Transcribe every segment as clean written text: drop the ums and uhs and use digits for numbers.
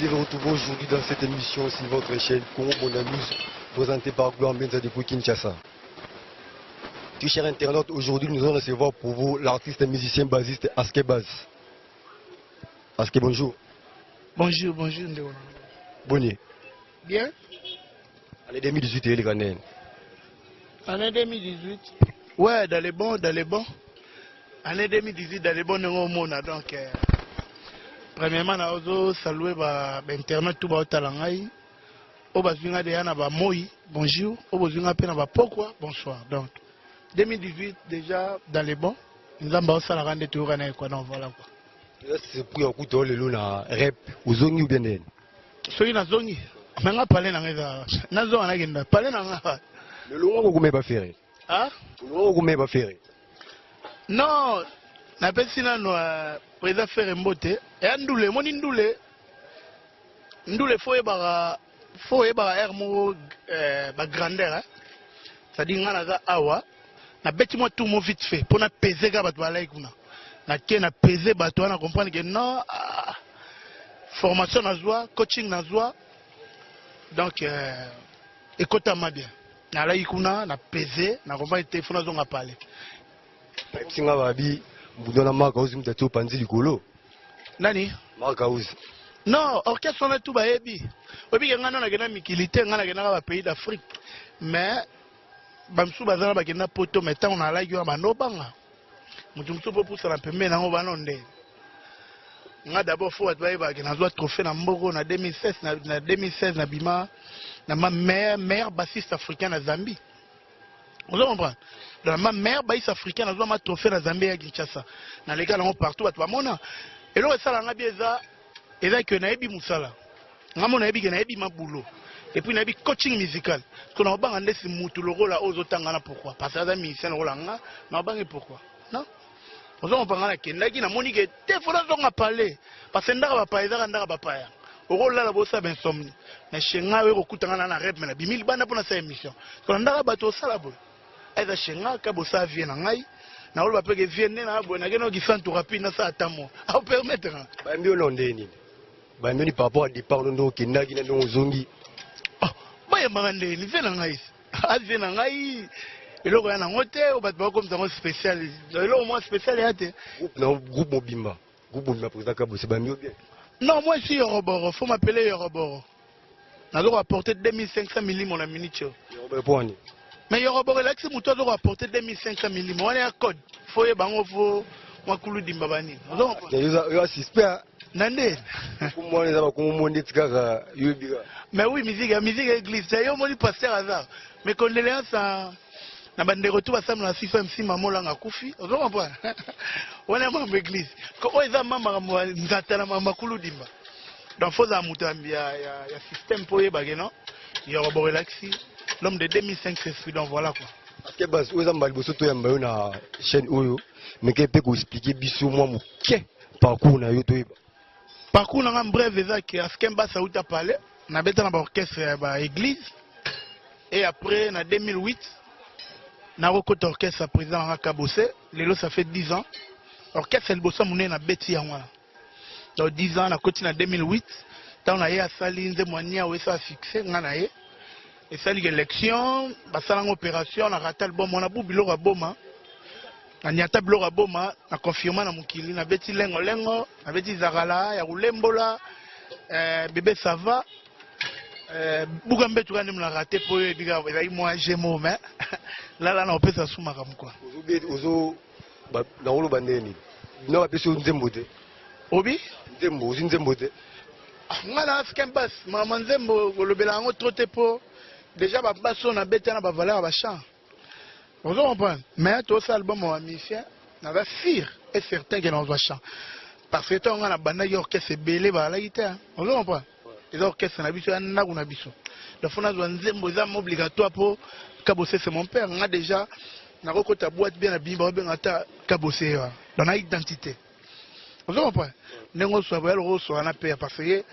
de vous retrouver aujourd'hui dans cette émission sur votre chaîne Congo Mon Amuse, présentée par Gloire Menza depuis Kinshasa. Très chers internautes, aujourd'hui nous allons recevoir pour vous l'artiste et musicien basiste Aske Baz. Aske, bonjour. Bonjour, bonjour. Bonjour. Bien. Année 2018, il est gagné. Année 2018. Ouais, dans les bons, dans les bons. Année 2018, dans les bons, nous donc. Premièrement, nous avons salué l'internet tout le talangai. Au besoin de Yana Moi, bonjour. Au besoin de pourquoi, bonsoir. Donc, 2018, déjà dans les bons. Nous avons salué la tout quoi. Donc voilà quoi. C'est pour un coup de le luna rap ou zongi ou bien. Soyez na zongi. Mais on parle dans les na zongi na genda. Parle dans le loin vous m'avez pas fait. Ah? Le loin vous m'avez pas fait. Non. Na pesina no président faire mbote et ndule moni ndule foye bara ermo ba grandeur hein ça dit ngana za awa na beti moi tout mon vite fait pour na peser ga bato balai kuna na ke na peser bato na comprendre que non formation na joie coaching na joie donc écoute-moi bien na lai kuna na peser na comprendre téléphone na zonga parler singa babi Boudona Makauzi mtatu panzi likolo. Nani? Makauzi. Non, orchestre on a tout baebi. Obi ngana na gena mikilité ngana gena ba pays d'Afrique. Mais bamsu bazana ba gena poto meta on a la yo ba no banga. Mutu mutu po pousa na pembe na ngo banonde. Nga d'abord faut atbaye ba gena zo trophée na mboko na 2016 na bima na ma meilleur bassiste africain na Zambie. Vous comprenez? Dans ma mère, baïs africain, nous avons un trophée dans Zambie à Kinshasa. Dans les cas, nous partout à Tuamona. Et là, ça, on a bien ça. Et là, que Naïbi Moussala. Nous avons Naïbi Maboulot. Et puis, Naïbi coaching musical. Parce qu'on a pas un laissé moutou le rôle à Ozotangana. Pourquoi? Parce que ça, musicien le rôle à Nga. Mais on a pourquoi? Non? Nous avons pas un Kendaki, na Monique. Des fois, on a parlé. Parce que nous avons pas parlé, nous avons pas parlé. Au rôle là, la bossa ben somme. Na Chenga, au Koutangana, na rep, mais na Bimil Bana pour sa émission. Quand on a battu au Salabo. Aïda Chenga, Kabosa vient en aïe. Na olo bapeke vienne na bo na geno gisantu rapide na sa atamo. A permettre. Ba mbio londeni. Ba mbio ni par rapport à départ ndo kendaki na ndo zongi. Oh, ba ya mangande ni vient en aïe. A vient en aïe. Eloko ya na ngote o bat ba comme ça spécial. Eloko moi spécial ya te. Groupe Mobimba. Groupe Mobimba président Kabosa ba mbio bien. Non, moi je suis Yoroboro, faut m'appeler Yoroboro. Na doit apporter 2500 millimètres mon minute. Yoroboro pour ani. Mais Yoroboro là que muto doit apporter 2500 millimètres. On est à code. Faut y bango faut makulu dimbabani. Yo suspect. Nande. Comment les aba comment monde tika yobiga. Mais oui, musique église. Yo moni pasteur hasard. Mes condoléances à na bande retour ensemble na sifa MC mamola ngakufi. Vous comprenez? On est membre église. Ko oza mama nzata na makulu dimba. Donc faut za mutambi ya système pour yebage non. Yoroboro relaxi. L'homme de 2005 c'est donc voilà quoi. Parce que bas oza mbali boso to yamba yo na chaîne oyo mais que peut expliquer biso moi muke parcours na yo to yeba. Parcours na bref ezaki askemba ça uta parler na beta na ba orchestre ba église et après na 2008 na rekota orchestre président na Kabose lelo ça fait 10 ans orchestre le bossa mouné na beti ya wana. Donc 10 ans na koti na 2008 tant na ya sali nze mwanya we ça fixé ngana ye. Et ça l'élection, basala opération, on a raté le bon, on a beau biloko boma, on y a tableau boma, on a confirmé na mukili, na beti lengo, na beti zagala, ya ulembola, bébé ça va, Bougambe tu on a raté pour dire, moi j'ai mon mais là on peut ça sous ma comme quoi. Ozo, na olo bandeni, na bapesi nzembote. Obi? Nzembote. Ngala skembas, maman nzembo, golobela ngo trotte po. Déjà, on a bêté dans la valeur à chant. Vous comprenez? Mais tout ça, album, on a mis fier. On va fier et certain que l'on va chanter. Parce que on a la bande d'orchestre belé par la guitare. Vous comprenez? Les orchestres, on a vu ça, on a vu ça. Le fond, on a un obligatoire pour Kabosé, c'est mon père. On a déjà, on a recoté boîte bien à Bimba, on a Kabosé dans l'identité. Vous comprenez? Nous sommes un père parce que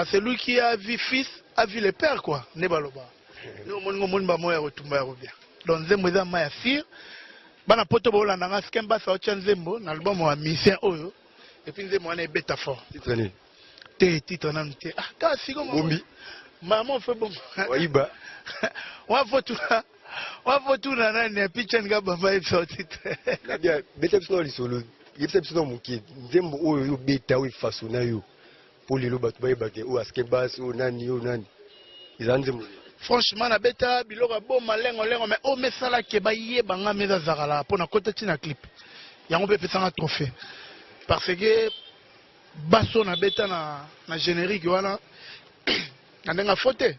c'est lui qui a vu fils, a vu le père quoi. Nebaloba. Nous sommes un moyen retomber revient. Donc Zembo est un moyen fir. Bana poto bola na skemba sa ochan Zembo, na album wa mission oyo. Et puis Zembo est bêta fort. te titre na mte ah ka siko Bombi maman fait bon Waiba wa fotu na nani picha nga baba eso titre na bien beta biso li solo yebisa biso mukie nzembo oyo yo beta o façon na yo pour lelo bato bayeba ke o aske bas o nani ils nzembo franchement na beta biloko boma lengo mais o mesala ke bayeba nga meza zakala pona kota tina clip yango pe pesanga trophée parce que baso na beta na générique wana na ndenga fote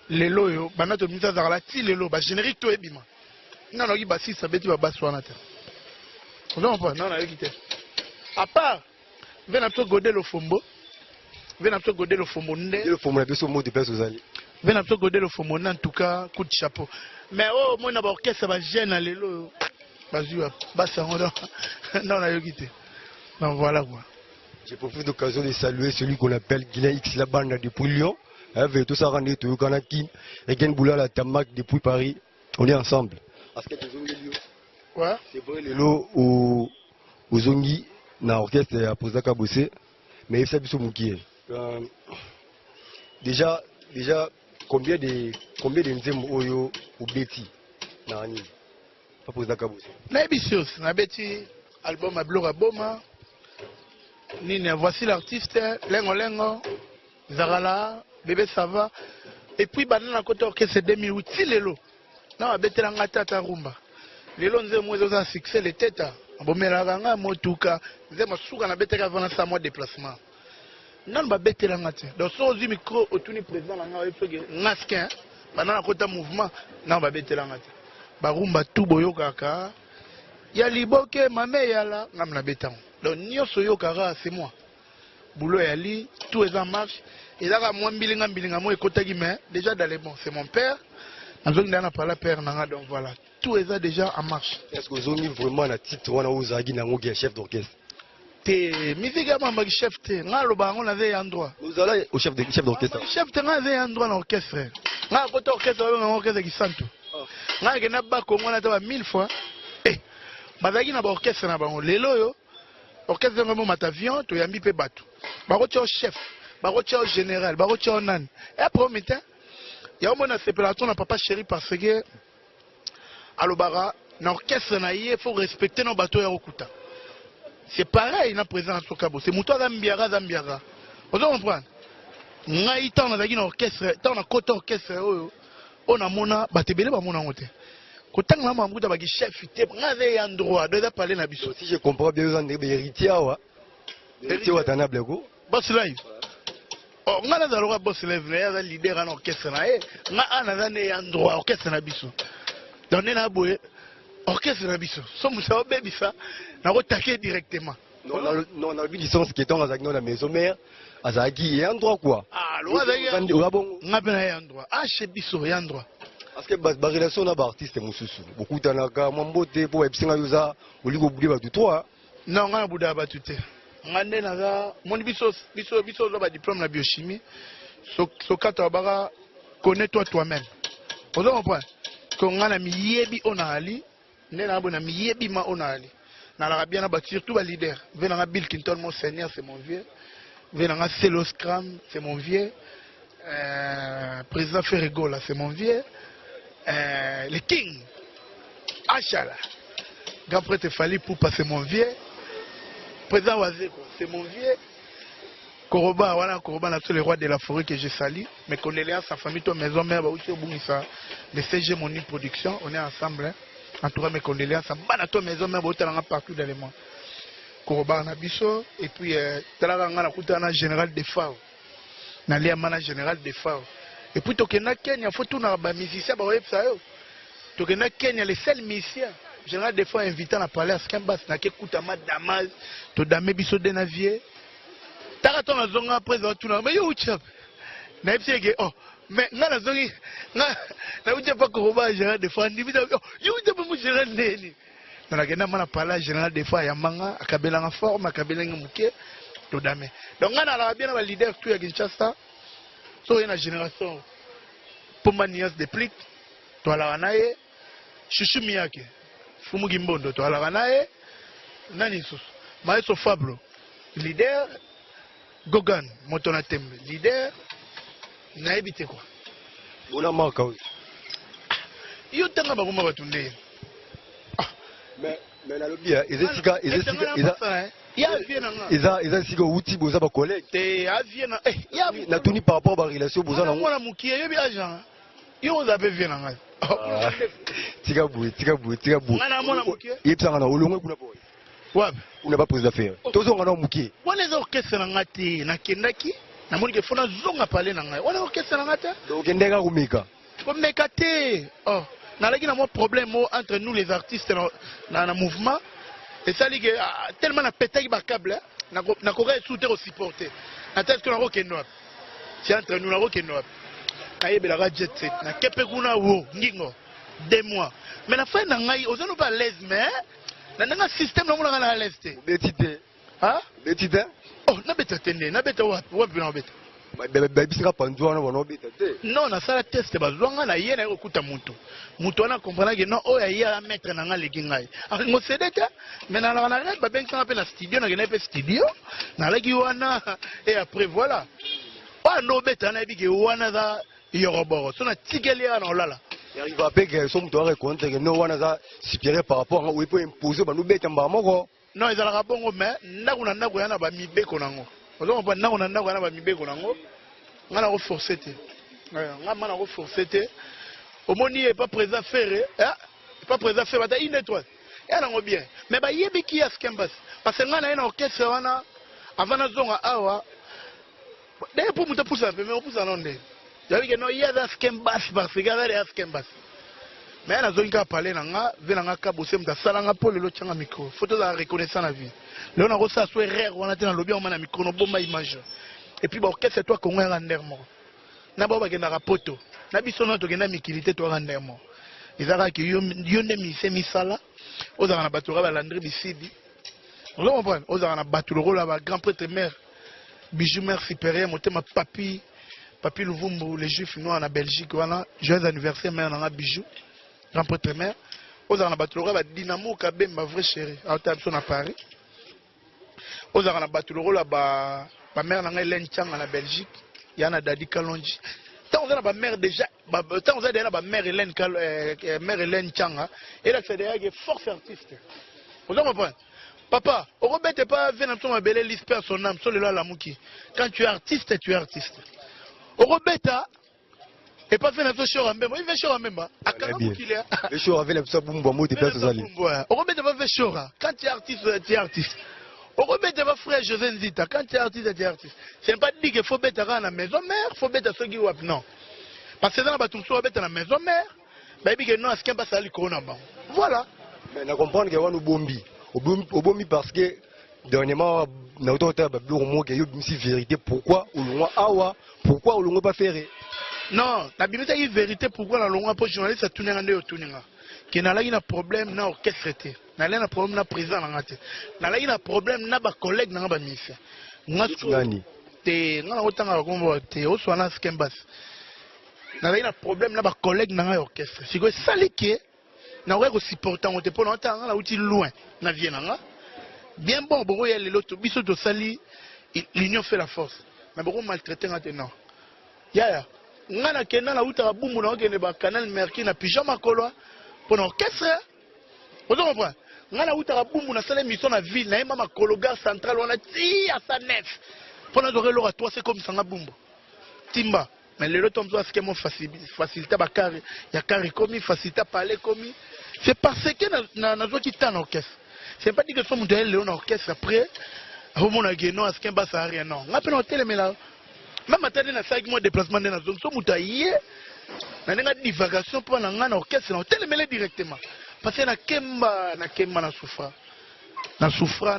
lelo yo bana to misa zakala ti lelo ba générique to ebima nano ki basi sa beti ba baso wana te on pas non na yokite à part vena to godé le fombo nde le fombo na biso mo de personnes ali vena to godé le fombo en tout cas coup de chapeau mais oh moi na ba orchestre ba jeune na lelo bazua basa ngodo non na yokite donc voilà quoi. Je profite d'occasion de saluer celui qu'on appelle Guilain X la bande depuis Lyon. Avec tout ça rendu tout Kanakin et Gen Boula la Tamac depuis Paris. On est ensemble. Quoi? C'est vrai les lots au Zongi na orchestre à Posaka Bossé. Mais il s'est biso Moukié. Déjà combien de nzembo oyo ou Betty na ani pas Posaka Bossé. Na ebisios na Betty album à Blora Boma. Nini, voici l'artiste, Lengo, Zarala, Bébé Sava. Et puis, banana côté orchestre 2008, si lelo. Non, abete la ngata rumba. Lelo nze mwezo za succès le teta. Abomela ganga motuka. Nze masuka na bete ka vana sa mois déplacement. Non ba bete la ngata. Donc so ozi micro otuni président la nga epeke ngaskin. Banana côté mouvement, non ba bete la ngata. Ba rumba tout boyo kaka. Ya liboke mame yala ngam na betango. Donc, nyonso yo kara, c'est moi. Boulot et Ali, tout est en marche. Et là, moi, bilinga, moi, mais déjà dans les bons. C'est mon père. Donc voilà. Tout est déjà en marche. Est-ce que vous avez vraiment un titre où vous avez chef d'orchestre? T'es musique à ma chef, t'es. On avait un droit. Vous allez au chef d'orchestre. Chef, t'es un droit dans l'orchestre. On a un orchestre, on a un orchestre qui sent tout. On a un bac, on a 1000 fois. Eh, bazaki na ba orchestre na bango lelo yo. Orchestre de Matavion, tu as mis pe bateau. Barotia au chef, barotia au général, barotia au nan. Et après, il y a un moment séparation na papa chéri parce que à l'Obara, dans l'orchestre, il faut respecter nos bateaux et Okuta. C'est pareil dans présence au Cabo. C'est Moutoua Zambiara. Vous comprenez? On a eu tant d'orchestre, tant de côté orchestre, on a mona, batebele ba mona ngote. Quand on a un chef, on a un droit de parler na biso. Si je comprends bien, vous avez des héritiers. Héritier Watanabe. Boss live. Oh, on a un droit boss live, on a un leader en orchestre. On a un droit orchestre na biso. Donc on a un orchestre na biso. Sommes ça baby ça. On a attaqué directement. Non, on a vu licence qui est dans la maison mère. Azaki, il y a un droit quoi? Ah, on a un droit. Ah, chez biso, il y a un droit. Parce que la relation avec l'artiste est moussou. Beaucoup de gens ont beauté pour epsinga yoza ou ligo bouler ba toi. Non, on a bouda ba tout. On a naga mon biso ba diplôme la biochimie. So kato bara connais-toi toi-même. Vous comprenez? Qu'on a miyebi on ali, nena bona miyebi ma on ali. Na la bien ba surtout ba leader. Venanga Bill Clinton mon seigneur, c'est mon vieux. Venanga Celo Scram, c'est mon vieux. Président Ferregola, c'est mon vieux. Le King, Achala, grand prêtre Fali Poupa, c'est mon vieux. Président Wazeko, c'est mon vieux. Koroba, voilà, Koroba, là, tous les rois de la forêt que j'ai sali. Mes condoléances, sa famille, ton maison, mère, aussi au Boumissa. Le CG Moni Production, on est ensemble. En tout cas, mes condoléances, à ton maison, mère, partout dans le monde. Koroba, Nabiso, et puis, Talaranga, la général de Fao. Nalia Mana général de Fao. Et puis, Tokena Kenya, il faut tout les musiciens. Tokena Kenya, les seuls musiciens. Général, des fois, invitant à parler à ce qu'on basse. N'a qu'à écouter à Damas, to Damé Bisso de Navier. Taraton a zonga après, tout le monde. Mais yo, chap. N'a pas dit, oh, mais, n'a zongi, n'a pas Koroba, général, des fois, yo, t'as général, Néni. Dans la Gena, on a parlé général, des fois, Yamanga, à Kabelanga forme, à Kabelanga Mouké, to Damé. Donc, on a bien un leader, tout à Kinshasa. So, il y a une génération pour manias de plic, toi la ranaye, Chouchou Miyake, Fumu Gimbondo, toi la ranaye, Nani Sus, Maestro Fablo, leader, Gogan, Motona Tembe, leader, naïbité quoi. On a marqué. Yo tanga bakoma batunde. Mais na lobi ya, ils sika outi boza ba collègue. Te aviena ya Na tuni par rapport à la relation boza na. Mwana mukie yebi agent. Yo za pe viena ngai. Tika boui. Ngana mwana mukie. Yepsanga na olongwe kuna boy. Wapi? On n'a pas posé d'affaires. Tozo ngana mukie. Wana za orchestre na ngati na kendaki. Na moni ke fona zonga pale na ngai. Wana orchestre na ngata? Donc ndeka kumika. Komeka te. Oh. Nalaki na mo problème entre nous les artistes na mouvement. Et ça dit que tellement na pété ba câble na koka souter au supporter. Na tête que na ko kenop. C'est entre nous na ko kenop. Kayebela ga jet set na kepe kuna wo ngingo 2 mois. Mais na fin na ngai ozano pas l'aise mais na nga système na mona na l'aise te. Betite. Hein? Betite. Oh, na beta tende, na beta wapi na beta. Ba bisika panzo na bono beta te. Non, na sala test bazwanga na ye na okuta mutu. Mutu ana comprendre que non o ya mettre na nga leki ngai. Ngo sedeta, mais na ba benga na pe na studio na pe studio. Na leki wana et après voilà. Wa no beta na bige wana za yoroboro. So na tikeli na olala. Il arrive à payer son mutu reconnaître que no wana za supérieur par rapport à où il peut imposer ba no beta mbamoko. Non, ils ala bongo mais ndakuna ndako yana ba mibeko nango. Ozo mpa ndako na ndako yana ba mibeko nango. Ngana ko forcer te. Ngana ko forcer te. Omoni est pas présent faire hein? Pas présent faire bata une étoile. Et nango bien. Mais ba yebi ki ya skembas. Parce que ngana ina orchestre wana avant na zonga awa. D'ailleurs pour muta poussa mais on poussa non de. J'avais que non il y a da skembas parce que il y a skembas. Mais na zonga parler nanga venanga ka bosser muta salanga pour le changa micro. Photo la reconnaissance la vie. Le on a reçu soit rare on a tena lobby on na micro no bomba image. Et puis ba orchestre toi Congo randermo. Na ba ba kenda rapoto. Na biso no to kenda mikilité to randermo. Izaka ki yo ne mi se misala. Ozaka na batura ba landri bisidi. On comprend. Ozaka na baturo la ba grand prêtre mère. Bijou mère supérieur motema papi Louvumbu les juifs noirs en Belgique wana joyeux anniversaire mère na bijou. Grand prêtre mère. Ozaka na baturo ba Dynamo Kabemba vrai chéri. Autant so na Paris. Ozaka na baturo la ba mère na Hélène Chang en Belgique. Yana Dadi Kalonji. Tant on a ba mère déjà tant on a déjà ba mère Hélène Chang et là c'est déjà force artiste. Vous comprenez? Papa, au rebête pas venir dans ton belle liste personnelle sur le la mouki. Quand tu es artiste, tu es artiste. Au rebête et pas venir dans show en même. Il fait show en même. À quand qu'il est. Le show avec ça bumba mo de place aux alliés. Au rebête pas faire show. Quand tu es artiste, tu es artiste. Au rebête pas frère José Nzita. Quand tu es artiste, tu es artiste. C'est pas dire qu'il faut bête à la maison mère, faut bête à ceux qui wap non. Parce que dans la bateau soit bête à la maison mère. Baby que non, est-ce qu'il y a pas ça li corona bon. Voilà. Mais na comprendre que wanu bombi. Au bombi parce que dernièrement na autorité ba bureau mo que yo bimsi vérité pourquoi au longa awa pourquoi au longa pas faire. Non, la bimisa yi vérité pourquoi la longa pour journaliste a tourner ngande yo tuninga. Ki na lagi na problème na orchestre te. Na lagi na problème na président na ngate. Na lagi na problème na ba collègue na ba misa. Ngani te ngana otanga ko te o so na skembas. Na lagi na problème na ba collègue na orchestre. Siko sali ke na ko supporter on te pour longtemps na uti loin na vie na bien bon boko ya lelo to biso to sali l'union fait la force mais boko maltraiter ngate non ya ngana kena na uta bumbu na okene ba canal merki na pyjama kolwa pour orchestre vous comprenez ngana uta bumbu na sala mission na ville na mama kologar central wana ti à sa nef pour na doré lora toi c'est comme ça na bumbu timba mais lelo tomzo aske mo facilité ba carré ya carré comme facilité parler comme c'est parce que na zo qui tan orchestre c'est pas dit que son modèle léon orchestre après au mon ageno à ce qu'un basse rien non ngapi na hôtel mais là même attendre na 5 mois déplacement dans zone so mutaye na nga divagation pour na ngana orchestre na hôtel mais directement parce que na kemba na souffra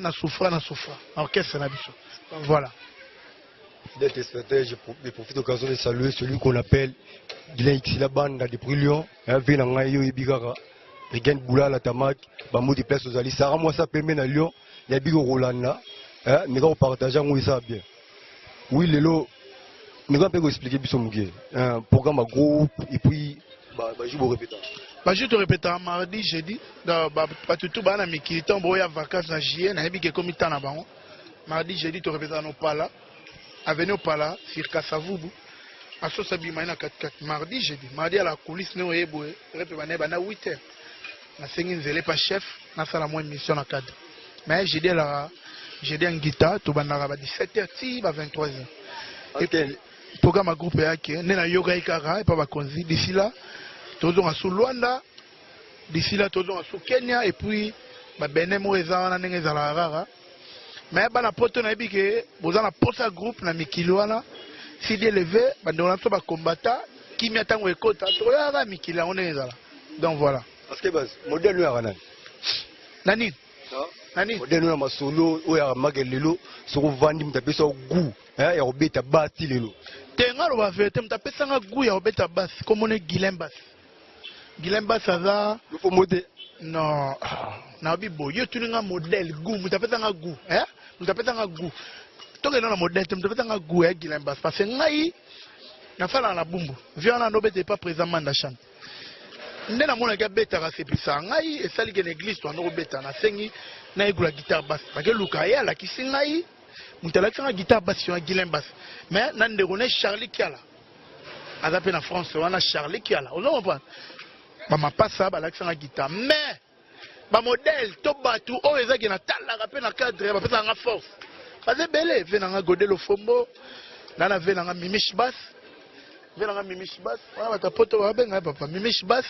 orchestre na biso voilà. D'être spectateur, je profite de l'occasion de saluer celui qu'on appelle Dylan Xilaban depuis Lyon, un vin en Ayo et Bigara, Rigan Boula, la Tamak, Bamou de place aux alliés. Sarah, moi, ça permet à Lyon, il y a Bigo Rolanda, mais on partage, oui, ça bien. Oui, les lots, mais on peut expliquer Bisson Mougué, un programme à groupe, et puis, je vous répète. Je te répète, mardi, jeudi, pas tout bas, mais qui est en vacances en juillet, n'a pas comme il t'en a mardi, jeudi, tu répètes à nos pas là. avenue Opala, sur Kassavubu. À ce sabima na 4-4 mardi, jeudi. Mardi à la coulisse, nous avons à 8h. Na sengi nzele pas chef, na sala mo émission na cadre. Mais jeudi en guitare, tout banara ba 17h ti ba 23h. Et puis programme groupe yake, na yoga ikara et pas ba konzi. D'ici là, tozo na sous Luanda, d'ici là tozo na sous Kenya et puis ba benemo ezana ndenge za la rara. Mais ba na poto na bike, boza na posa groupe na mikili wana. Si Dieu levé, ba ndona to ba combattant qui m'attend ekota, to ya mikili on ezala. Donc voilà. Parce que modèle nous a Nani? Nani? Modèle nous a masolo ou ya magelelo sur vandi mtapesa goût hein ya obeta bati lelo. Tenga lo ba vérité mtapesa nga goût ya obeta bas comme on est Guilembas. Guilembas ça il faut modèle. Non. Na bibo yo tuninga modèle goût mtapesa nga goût hein? Mtapesa nga goût. Toke na modèle mtapesa nga goût ya Guilembas parce que ngai na fala na bumbu. Viana no bete pas présentement na chambre. Ndena mona ga beta ka sepisa ngai esali ke l'église to ndoko beta na sengi na igula guitare basse parce que luka ya la kisingai mutala tsanga guitare basse yo Guilain basse mais na ndeko ne Charlie Kiala azape na France wana Charlie Kiala on comprend ba mapasa ba la tsanga guitare mais ba modèle to batu o ezaki na tala pe na cadre ba pesa nga force parce belé ve na nga Godelo Fombo na ve na nga Mimish basse ve na nga Mimish basse wana ta poto ba benga papa Mimish basse.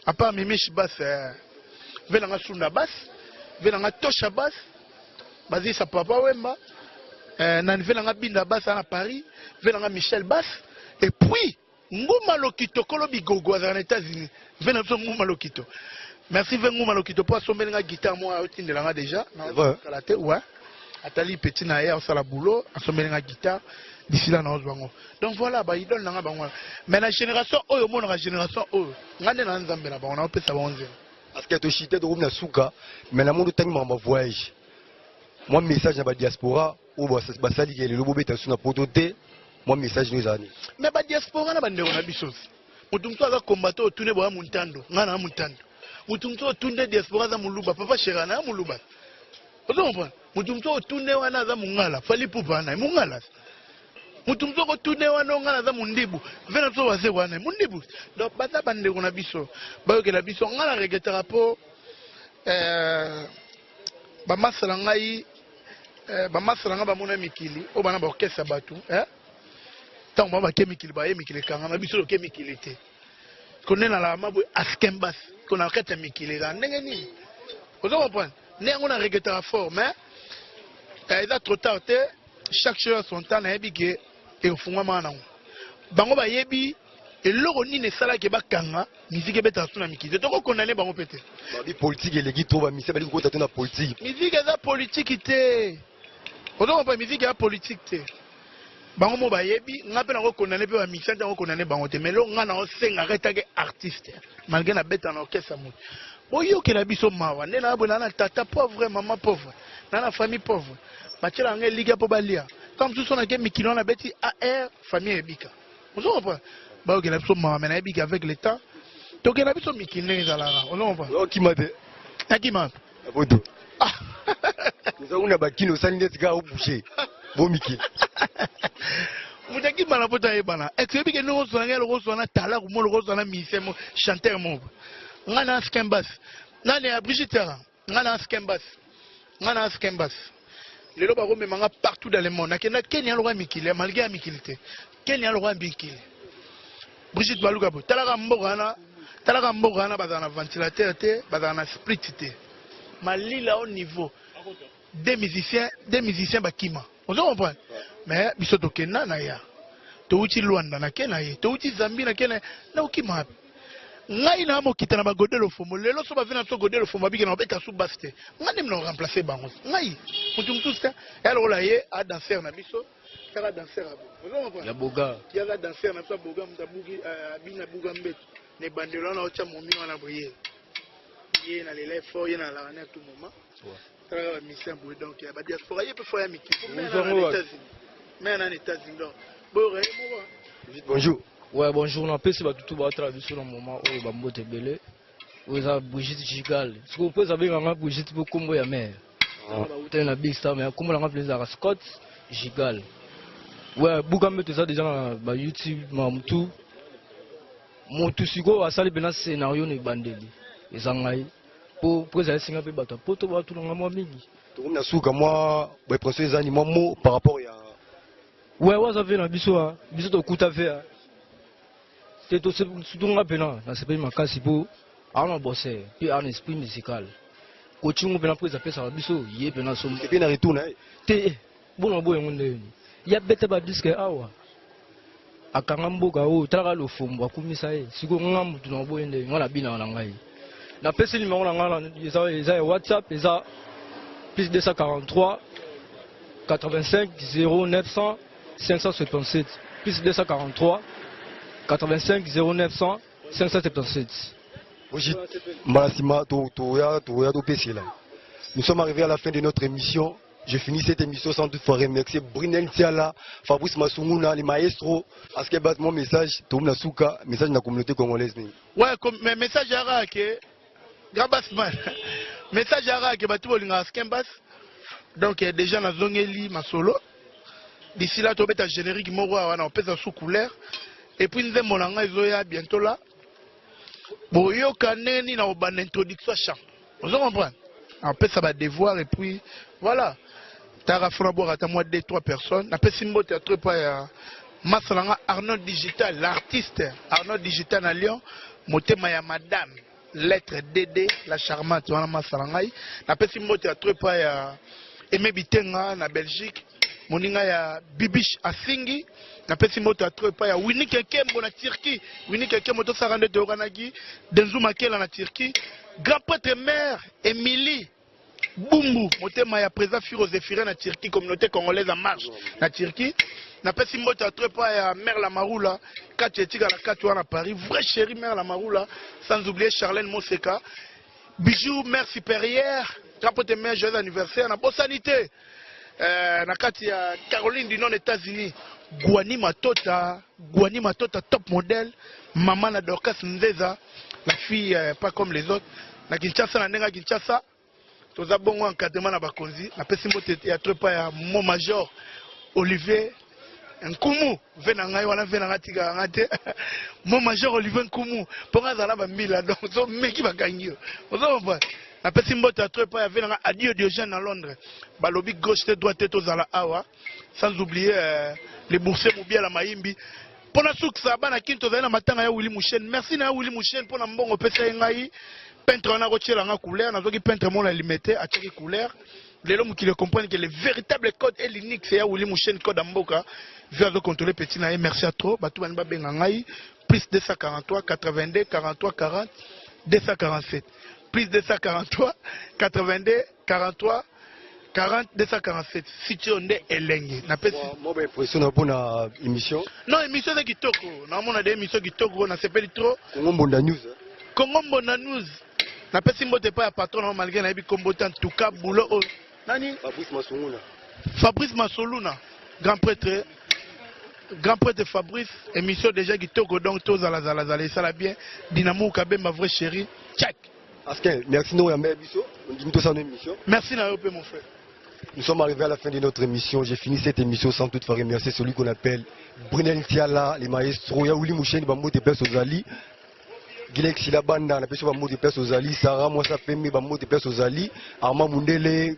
À part Mimish Bass, venanga Sunda Bass, venanga Tosha Bass, basé sa papa Wemba, venanga Binda Bass à Paris, venanga Michel Bass, et puis Ngouma Lokito, Kolobi Gogo aux États-Unis, venanga Ngouma Lokito. Merci Ngouma Lokito pour assommer la guitare, moi, au de l'anga déjà, ouais, Atali Petit Naïa, au Salaboulot, assommer la guitare. D'ici là, nous avons. Donc voilà, bah, il donne la banque. Mais la génération, oh, mon génération, oh, on a un Zambé là-bas, on a un peu ça. Parce que tu chites de Roumna Souka, mais la monde tellement ma voyage. Moi, message dans la diaspora, ou bah, ça dit que le lobby est sur la pototé, moi, message nous années. Mais la diaspora, on a des choses. Mutumto aga combattre au tourner boya muntando, ngana muntando. Mutumto tourner diaspora za muluba, papa sherana muluba. Vous comprenez? Mutumto tourner wana za mungala, fali pupana, mungala. Mutumzo ko tourner wana ngana za mundibu vena so wase wana mundibu donc bata bande ko na biso ba ke la biso ngana regeta rapport ba masala ngai ba masala nga ba mona mikili o bana ba orchestre batu tant ba ke mikili ba ye mikili kanga na biso ke mikili te konena la mabo askembas kona kata mikili ga ndenge ni vous comprenez nengo na regeta rapport mais il est trop tard chaque chose son temps na ebike et au fond manango bango ba yebi eloko nini sala ke bakanga musique beta suna mikili to ko condamner bango pété ba politique eleki to ba mise ba li ko tata na politique musique eza politique te ozo ba musique ya politique te bango mo ba yebi ngape na ko condamner pe ba mise ta ko condamner bango te mais lo ngana o senga retake artiste malgré na beta na orchestre mo boyo ke na biso mawa ndena abona na tata pauvre maman pauvre na famille pauvre bachela nge liga po balia comme tout son aké mikilo na beti AR famille ebika vous comprenez ba ok na biso mawa mais na ebika avec le temps to ke na biso mikilo ezalaka on comprend o kimate akima abodo nous avons na bakino sani tika o boucher bo mikilo mutaki bana pota ebana exebi ke no so ngelo ko so na tala ko mo ko so na misemo chanteur mo ngana skembas nani ya Brigitte ngana skembas les lobes ont memanga partout dans le monde. Na Kenya lo mikile malgré mikilité. Kenya lo mikile. Brigitte Balugabo, talaka mbogana bazana ventilateur te, bazana split te. Malila au niveau des musiciens bakima. Vous comprenez? Mais bisoto Kenya na ya. To uti Luanda na Kenya ye, to uti Zambie na Kenya na ukima. Ngai na mo kitana ba Godelo Fombo lelo so ba vina so Godelo Fombo biki na beta sous baste ngani mna remplacer bango ngai mutumtu sta alors là ye a danser na biso kala danser abo ya boga ya la danser na so boga mtabugi bina buga mbeto ne bandelo na ocha momi wana boye ye na lele fo ye na la na tout moment kala mission boye donc ya ba diaspora ye peut faire miki mais na États-Unis donc boye mo bonjour. Ouais, bonjour, on a passé tout le traduction dans le moment où Bambo est belé. Où il a Brigitte Gigal. Ce qu'on peut savoir, c'est que Brigitte peut combo ya mère. On a big star, mais comme on a plaisir à Scott Gigal. Ouais, beaucoup mettre ça déjà dans YouTube, tout. Mon tout sigo a sali bena scénario ne bandeli. Et ça ngai. Pour ça singa pe bata. Pour tout tout dans moi mingi. Tout na souka moi, bah pour ces animaux par rapport à. Ouais, ça fait na biso biso to kuta fait. C'est tout surtout ngapena, na c'est pas ma kasi pour ana bosser, puis un esprit musical. Coaching bena pour ça fait ça biso, yé bena somme. Et puis na retourne. Te bon boy ngonde. Ya bete ba disque awa. Akanga mboka o tala lo fombo akumisa ye. Siko ngambu tuna boy nde ngala bina na ngai. Na pesi numéro na ngala eza WhatsApp eza plus 243 85 0900 577 plus 243 85 0900 577. Nous sommes arrivés à la fin de notre émission. Je finis cette émission sans toutefois remercier Brunel Tiala, Fabrice Masunguna, les maestros. À ce que mon message, Toum Nasuka, message de la communauté congolaise. Ouais, mais message à Rake, Grabasman. Message à Rake, Batuolinga Skembas. Donc, déjà, dans Zongeli, ma solo. D'ici là, tu vas mettre générique, on peut sous couleur. Et puis, nous avons bientôt là. Bon, il y a une introduction à chant. Vous comprenez? On peut ça va devoir et puis voilà. Tara Frambor à moi 2-3 personnes. Après Simbo théâtre pas Masalanga Arnaud Digital, l'artiste Arnaud Digital à Lyon. Motema ya madame lettre DD la charmante wana Masalanga. Après Simbo théâtre pas Aimé Bitenga na Belgique. Moninga ya Bibish Asingi. Après Simbo théâtre pas ya Winnie Kekembo na Turquie. Winnie Kekembo to sarande de Oranagi. Denzuma Kela na Turquie. Grand prêtre mère Émilie Bumbu, motema ya président Firo Zéphiré na Turquie, communauté congolaise en marche na Turquie. Na pesi mbote à trois pas ya mère la Maroula, Kachetika la Katouana à Paris, vrai chéri mère la Maroula, sans oublier Charlène Moseka. Bijou mère supérieure, grand prêtre mère joyeux anniversaire na Bossanité. Na kati ya Caroline du Nord États-Unis, Guani Matota top modèle, maman na Dorcas Nzeza. La fille pas comme les autres. Na Kinshasa na nenga Kinshasa. Toza bongo encadrement na bakonzi. Na pesi mbote ya trepa ya mon major Olivier Nkumu. Vena ngai wana vena ngatika ngate. Mon major Olivier Nkumu. Ponga zala ba mila donc so meki bakangi. Ozo comprendre. Na pesi mbote ya trepa ya vena Adio Diogène à Londres. Balobi gauche te droite to zala awa. Sans oublier les boursiers Mobia la Maimbi. Pour la souk sabana kinto zana matanga ya Willy Mouchen. Merci na Willy Mouchen pour la mbongo pesa ngai. Peintre na rotier la couleur, na zoki peintre mon la limité à chaque couleur. Les hommes qui le comprennent que le véritable code est l'unique c'est ya Willy Mouchen code amboka. Via de contrôler petit na merci à trop. Batu bani ba benga ngai plus 243 82 43 40 247 plus 243 82 43 40 247 si tu en es elenge na pesi moi ben impression pour na émission non émission c'est kitoko na mona des émissions kitoko na s'appelle trop Congo Mbonda News Congo Mbonda News na pesi mbote pas patron malgré na bi kombote en tout cas boulot nani Fabrice Masoluna grand prêtre Fabrice émission déjà kitoko donc tous à la ça la bien Dynamo Kabe ma vraie chérie check merci nous ya biso on dit tout ça une émission merci na yo mon frère. Nous sommes arrivés à la fin de notre émission. J'ai fini cette émission sans toutefois remercier celui qu'on appelle Brunel Tiala, les maestros, Yaouli Mouchen, Bambo de Pes Ozali, Gilek Silabanda, la personne Bambo de Pes Ozali, Sarah Mwasa Pembe, Bambo de Pes Ozali, Armand Mundele,